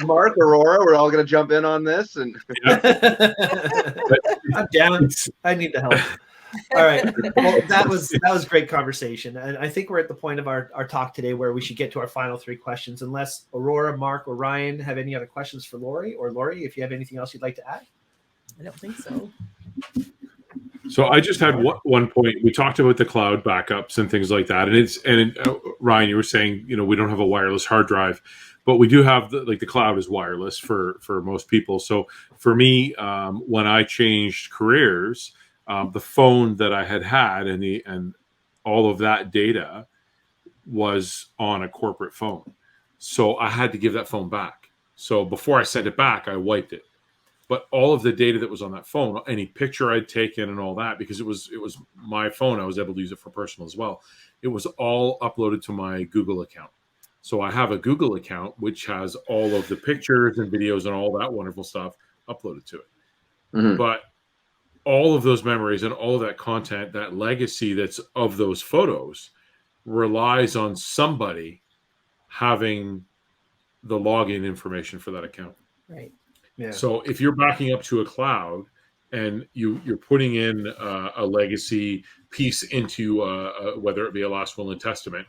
Mark, Aurora, we're all going to jump in on this. And I'm down. I need the help. All right. Well, that was great conversation. And I think we're at the point of our talk today where we should get to our final 3 questions, unless Aurora, Mark, or Ryan have any other questions for Lauri, or Lauri, if you have anything else you'd like to add. I don't think so. So I just had one point. We talked about the cloud backups and things like that, and Ryan, you were saying, we don't have a wireless hard drive, but we do have the cloud is wireless for most people. So for me, when I changed careers, the phone that I had and all of that data was on a corporate phone, so I had to give that phone back. So before I sent it back, I wiped it. But all of the data that was on that phone, any picture I'd taken and all that, because it was my phone, I was able to use it for personal as well. It was all uploaded to my Google account. So I have a Google account which has all of the pictures and videos and all that wonderful stuff uploaded to it. Mm-hmm. But all of those memories and all of that content, that legacy that's of those photos, relies on somebody having the login information for that account. Right. Yeah. So if you're backing up to a cloud and you're putting in a legacy piece into whether it be a last will and testament,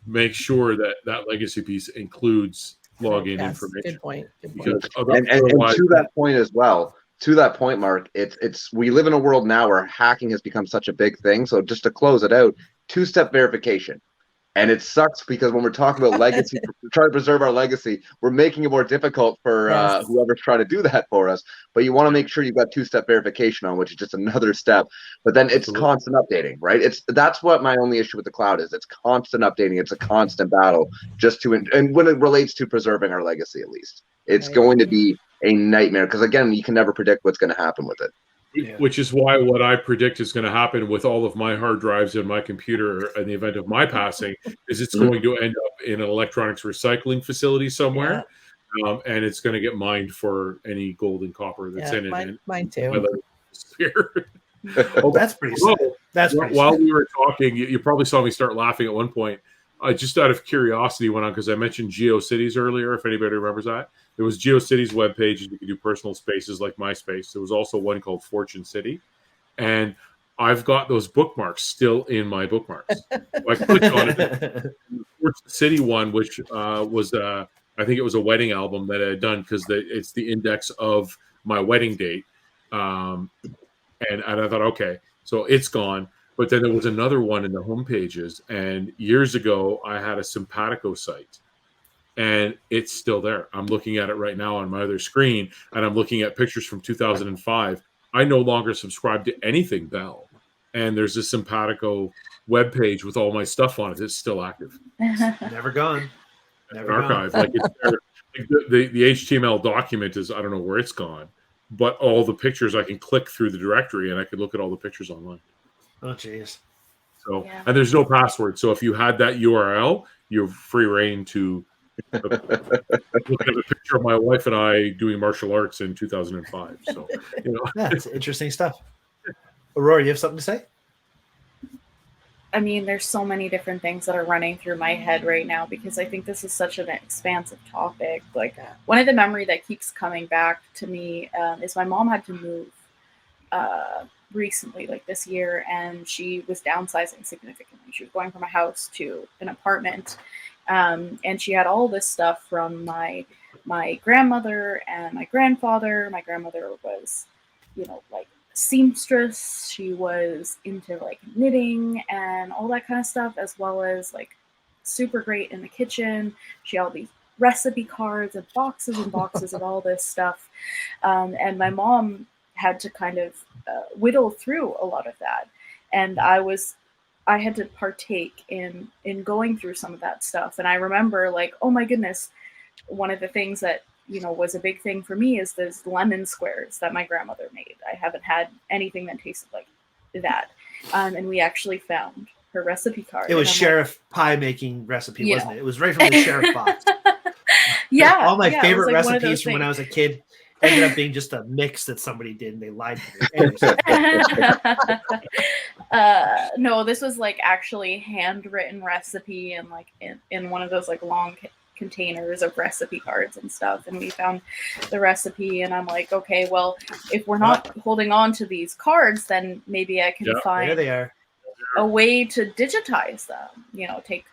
make sure that legacy piece includes login information. Good point. And to that point as well, to that point, Mark, we live in a world now where hacking has become such a big thing. So just to close it out, 2-step verification. And it sucks because when we're talking about legacy, trying to preserve our legacy, we're making it more difficult for whoever's trying to do that for us. But you want to make sure you've got 2-step verification on, which is just another step. But then it's constant updating, right? That's what my only issue with the cloud is. It's constant updating. It's a constant battle and when it relates to preserving our legacy, at least, it's going to be a nightmare because, again, you can never predict what's going to happen with it. Yeah. Which is why what I predict is going to happen with all of my hard drives in my computer in the event of my passing is it's going to end up in an electronics recycling facility somewhere, and it's going to get mined for any gold and copper that's in it. Mine too. atmosphere. Oh, that's pretty sad. That's pretty While sad. we were talking, you probably saw me start laughing at one point. I just out of curiosity went on because I mentioned GeoCities earlier. If anybody remembers that, there was GeoCities webpage. You could do personal spaces like MySpace. There was also one called Fortune City, and I've got those bookmarks still in my bookmarks. So I clicked on it. The Fortune City one, which was I think it was a wedding album that I had done because it's the index of my wedding date, and I thought, okay, so it's gone. But then there was another one in the home pages, and years ago I had a Simpatico site, and it's still there. I'm looking at it right now on my other screen, and I'm looking at pictures from 2005. I no longer subscribe to anything Bell, and there's a Simpatico webpage with all my stuff on it. It's still active. Never gone. Never An archive. Like it's there. Like the HTML document is, I don't know where it's gone, but all the pictures I can click through the directory and I can look at all the pictures online. Oh, jeez. So, Yeah. and there's no password. So if you had that URL, you're free reign to look at a picture of my wife and I doing martial arts in 2005. So, That's interesting stuff. Aurora, you have something to say? I mean, there's so many different things that are running through my head right now because I think this is such an expansive topic. Like, one of the memory that keeps coming back to me is my mom had to move recently, like this year, and she was downsizing significantly. She was going from a house to an apartment, and she had all this stuff from my grandmother and my grandfather. My grandmother was, like seamstress. She was into like knitting and all that kind of stuff, as well as like super great in the kitchen. She had all these recipe cards and boxes of all this stuff, and my mom had to kind of whittle through a lot of that, and I had to partake in going through some of that stuff. And I remember, like, oh my goodness, one of the things that was a big thing for me is those lemon squares that my grandmother made. I haven't had anything that tasted like that, and we actually found her recipe card. It was Sheriff Pie making recipe, wasn't it? It was right from the Sheriff box. Yeah, all my favorite like recipes from when I was a kid ended up being just a mix that somebody did and they lied to me. No, this was like actually handwritten recipe and like in one of those like long containers of recipe cards and stuff. And we found the recipe, and I'm like, okay, well, if we're not holding on to these cards, then maybe I can find there they are. A way to digitize them, take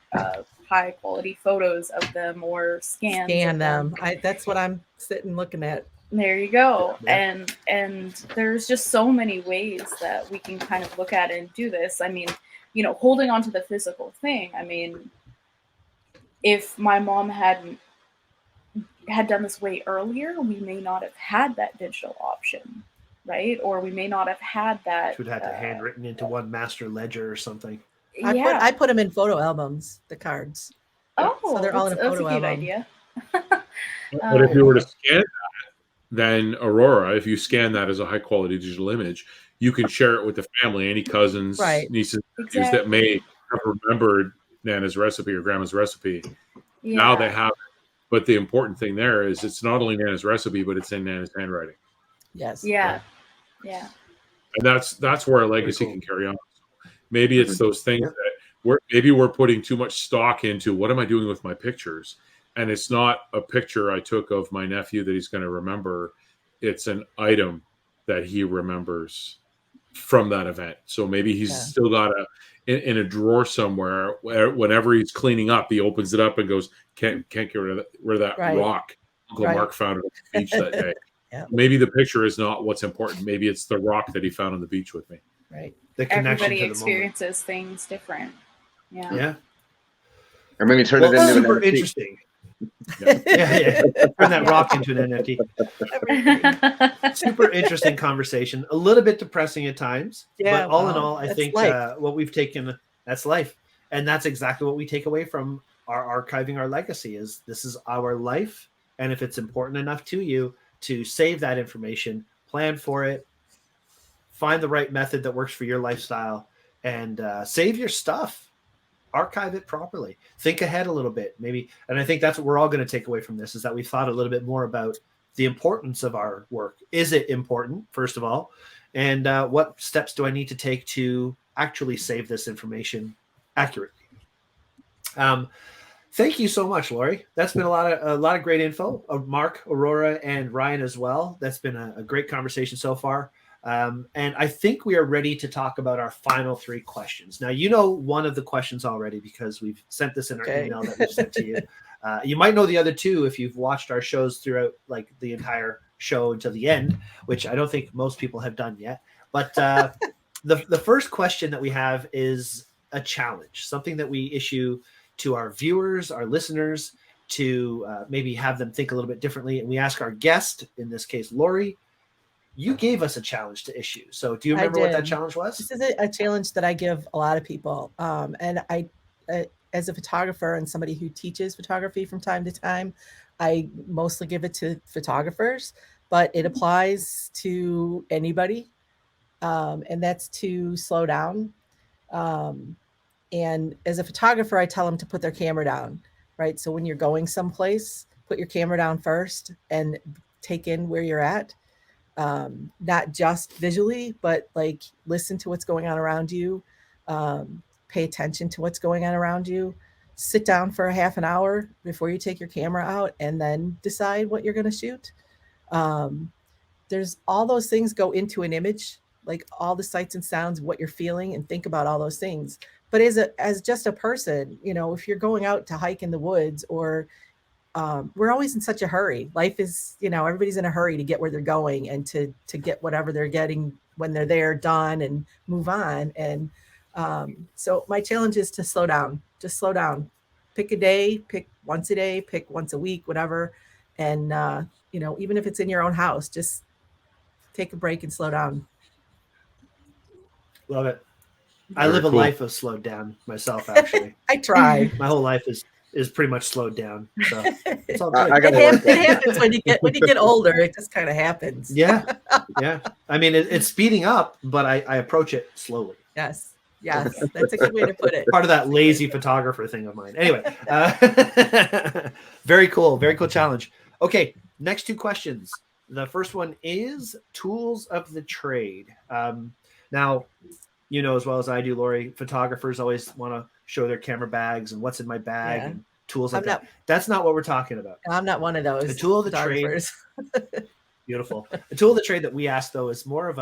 high quality photos of them or scan them. That's what I'm sitting looking at. There you go. Yeah. And there's just so many ways that we can kind of look at it and do this. I mean, holding on to the physical thing. I mean, if my mom had done this way earlier, we may not have had that digital option, right? Or we may not have had that. She would have to handwritten into one master ledger or something. I put them in photo albums, the cards. Oh, so they're all in a photo that's a cute album. idea. But if you were to scan that, then Aurora, if you scan that as a high quality digital image, you can share it with the family, any cousins, nieces, nephews that may have remembered Nana's recipe or Grandma's recipe. Yeah. Now they have it. But the important thing there is it's not only Nana's recipe, but it's in Nana's handwriting. Yes. Yeah. And that's where a legacy can carry on. Maybe it's those things that we're putting too much stock into. What am I doing with my pictures? And it's not a picture I took of my nephew that he's going to remember. It's an item that he remembers from that event. So maybe he's still got in a drawer somewhere where whenever he's cleaning up, he opens it up and goes, can't get rid of that rock Uncle Mark found on the beach that day. Maybe the picture is not what's important. Maybe it's the rock that he found on the beach with me. Right. The connection Everybody to the experiences things different. Yeah. Or maybe turn it into super an NFT. interesting. Turn that rock into an NFT. Super interesting conversation. A little bit depressing at times, but all in all, I think what we've taken, that's life. And that's exactly what we take away from our archiving our legacy is this is our life. And if it's important enough to you to save that information, plan for it, find the right method that works for your lifestyle, and save your stuff. Archive it properly. Think ahead a little bit, maybe. And I think that's what we're all going to take away from this is that we thought a little bit more about the importance of our work. Is it important, first of all? And what steps do I need to take to actually save this information accurately? Thank you so much, Lauri. That's been a lot of great info. Mark, Aurora, and Ryan as well. That's been a great conversation so far. And I think we are ready to talk about our final 3 questions. Now, you know one of the questions already because we've sent this in our email that we've sent to you. You might know the other 2 if you've watched our shows throughout like the entire show until the end, which I don't think most people have done yet. But the first question that we have is a challenge, something that we issue to our viewers, our listeners, to maybe have them think a little bit differently. And we ask our guest, in this case, Lauri, you gave us a challenge to issue. So do you remember what that challenge was? This is a challenge that I give a lot of people. And I, as a photographer and somebody who teaches photography from time to time, I mostly give it to photographers, but it applies to anybody. And that's to slow down. And as a photographer, I tell them to put their camera down, right? So when you're going someplace, put your camera down first and take in where you're at. Not just visually, but like listen to what's going on around you. Pay attention to what's going on around you. Sit down for a half an hour before you take your camera out and then decide what you're going to shoot. There's all those things go into an image, like all the sights and sounds, what you're feeling, and think about all those things. But as just a person, you know, if you're going out to hike in the woods or we're always in such a hurry. Life is, you know, everybody's in a hurry to get where they're going and to get whatever they're getting when they're there done and move on. And so my challenge is to slow down, just slow down, pick a day, pick once a day, pick once a week, whatever. And, you know, even if it's in your own house, just take a break and slow down. Love it. I live a life of slowed down myself, actually. I try. My whole life is pretty much slowed down. So it's all I good. It happens when you get older. It just kind of happens. Yeah. I mean, it's speeding up, but I approach it slowly. Yes. That's a good way to put it. Part of that lazy photographer thing of mine. Anyway, very cool challenge. Okay, next 2 questions. The first one is tools of the trade. Now, you know as well as I do, Lauri, photographers always want to show their camera bags and what's in my bag and tools like that. That's not what we're talking about. I'm not one of those. The tool of the trade. Beautiful. The tool of the trade that we ask, though, is more of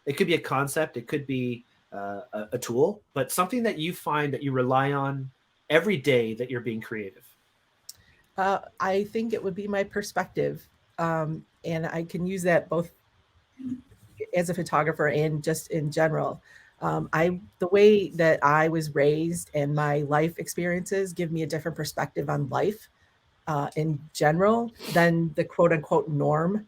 it could be a concept. It could be a tool, but something that you find that you rely on every day that you're being creative. I think it would be my perspective. And I can use that both as a photographer and just in general. The way that I was raised and my life experiences give me a different perspective on life in general than the quote unquote norm.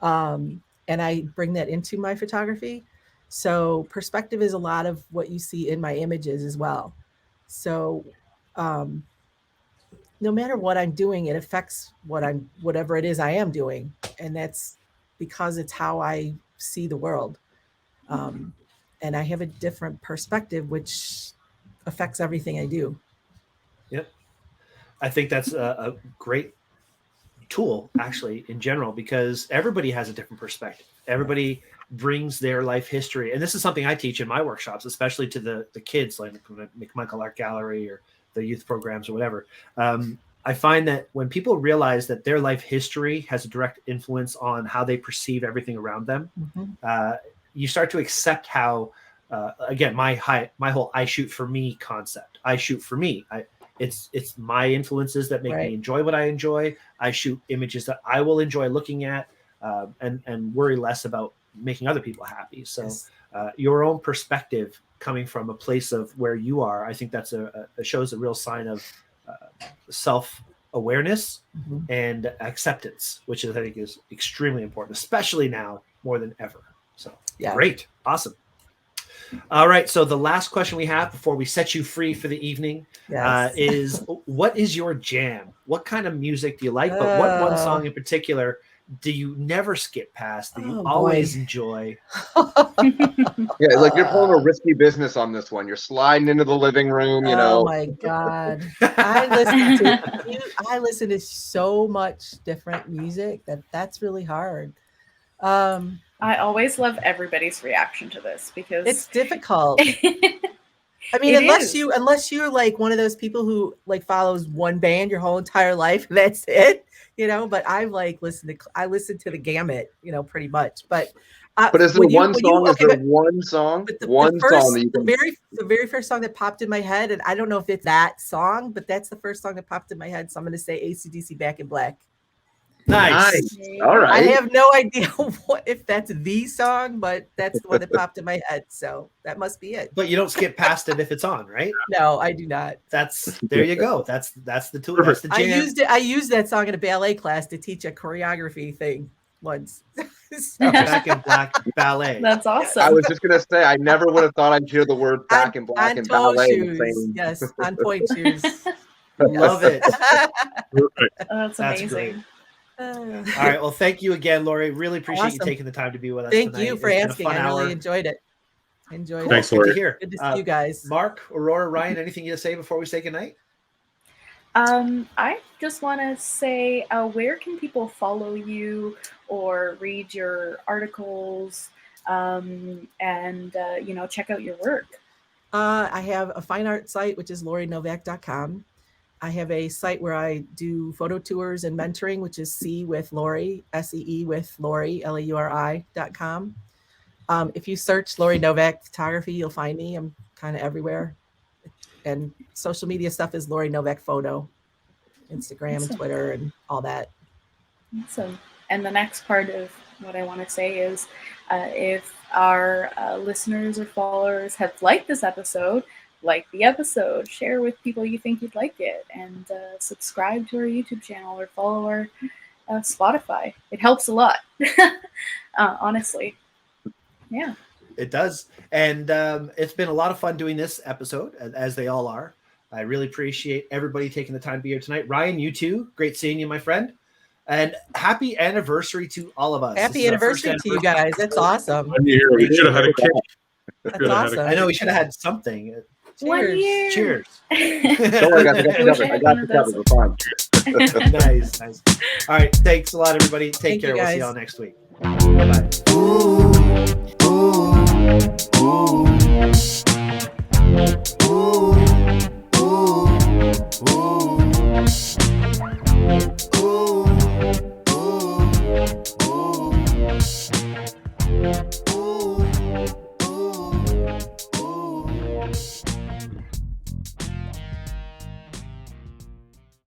And I bring that into my photography. So perspective is a lot of what you see in my images as well. So no matter what I'm doing, it affects whatever it is I am doing. And that's because it's how I see the world. And I have a different perspective, which affects everything I do. Yep. I think that's a great tool, actually, in general, because everybody has a different perspective. Everybody brings their life history. And this is something I teach in my workshops, especially to the kids, like McMichael Art Gallery or the youth programs or whatever. I find that when people realize that their life history has a direct influence on how they perceive everything around them, you start to accept how, again, my whole "I shoot for me" concept. I shoot for me. It's my influences that make me enjoy what I enjoy. I shoot images that I will enjoy looking at, and worry less about making other people happy. So, your own perspective coming from a place of where you are, I think that's shows a real sign of self-awareness and acceptance, which I think is extremely important, especially now more than ever. So great. Awesome. All right. So the last question we have before we set you free for the evening is, what is your jam? What kind of music do you like? But what one song in particular do you never skip past, that you always enjoy? Yeah, like you're pulling a risky business on this one. You're sliding into the living room, you know. Oh my God. I listen to so much different music that's really hard. I always love everybody's reaction to this because It's difficult. I mean, It unless you're like one of those people who like follows one band your whole entire life, that's it, you know. But I listen to the gamut, you know, pretty much. But is there one song? Is there one song? But One song that you can... the very first song that popped in my head, and I don't know if it's that song, but that's the first song that popped in my head. So I'm going to say AC/DC Back in Black. Nice. All right. I have no idea if that's the song, but that's the one that popped in my head. So that must be it. But you don't skip past it if it's on, right? No, I do not. There you go. That's the tool. That's the jam. I used that song in a ballet class to teach a choreography thing once. So. Back in Black ballet. That's awesome. I was just gonna say I never would have thought I'd hear the word Back in Black and ballet. Shoes. Yes, on point shoes. Love it. That's amazing. Great. All right. Well, thank you again, Lauri. Really appreciate you taking the time to be with us. Thank tonight. you for asking. I really enjoyed it. Thanks, Good Lauri. to hear. Good to see you guys. Mark, Aurora, Ryan, anything you to say before we say goodnight? I just want to say, where can people follow you or read your articles and check out your work? I have a fine art site, which is laurinovak.com. I have a site where I do photo tours and mentoring, which is See with Lauri, SEE with Lauri, LAURI.com. If you search Lauri Novak photography, you'll find me. I'm kind of everywhere. And social media stuff is Lauri Novak Photo, Instagram and Twitter and all that. Awesome. And the next part of what I want to say is if our listeners or followers have liked this episode, like the episode, share with people you think you'd like it, and subscribe to our YouTube channel or follow our Spotify. It helps a lot, honestly. Yeah. It does. And it's been a lot of fun doing this episode, as they all are. I really appreciate everybody taking the time to be here tonight. Ryan, you too. Great seeing you, my friend. And happy anniversary to all of us. Happy anniversary to you guys. That's awesome. 1 year. We should have had a cake. That's awesome. I know we should have had something. Cheers. 1 year. Cheers. Don't worry, guys. I got the cover. We're fine. Nice. All right. Thanks a lot, everybody. Take care. We'll see y'all next week. Bye-bye.